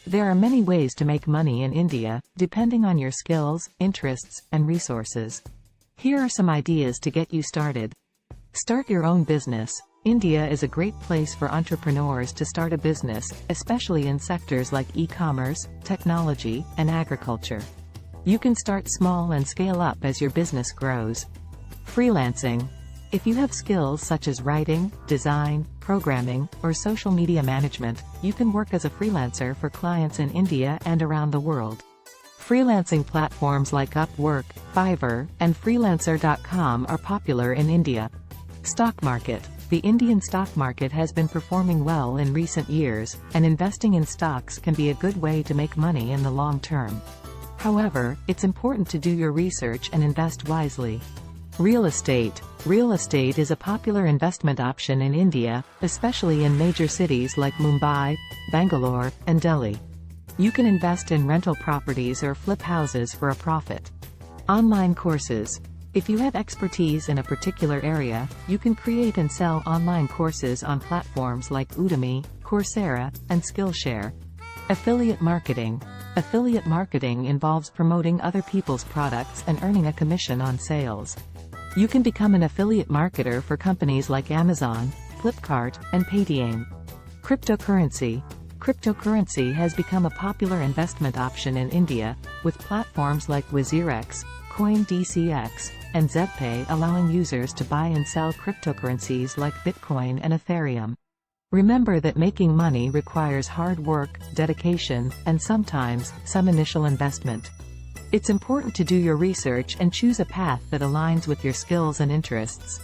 There are many ways to make money in India, depending on your skills, interests, and resources. Here are some ideas to get you started. Start your own business. India is a great place for entrepreneurs to start a business, especially in sectors like e-commerce, technology, and agriculture. You can start small and scale up as your business grows. Freelancing. If you have skills such as writing, design, programming, or social media management, you can work as a freelancer for clients in India and around the world. Freelancing platforms like Upwork, Fiverr, and Freelancer.com are popular in India. Stock market. The Indian stock market has been performing well in recent years, and investing in stocks can be a good way to make money in the long term. However, it's important to do your research and invest wisely. Real estate. Real estate is a popular investment option in India, especially in major cities like Mumbai, Bangalore, and Delhi. You can invest in rental properties or flip houses for a profit. Online courses. If you have expertise in a particular area, you can create and sell online courses on platforms like Udemy, Coursera, and Skillshare. Affiliate marketing. Affiliate marketing involves promoting other people's products and earning a commission on sales. You can become an affiliate marketer for companies like Amazon, Flipkart, and Paytm. Cryptocurrency. Cryptocurrency has become a popular investment option in India, with platforms like WazirX, CoinDCX, and ZebPay allowing users to buy and sell cryptocurrencies like Bitcoin and Ethereum. Remember that making money requires hard work, dedication, and sometimes, some initial investment. It's important to do your research and choose a path that aligns with your skills and interests.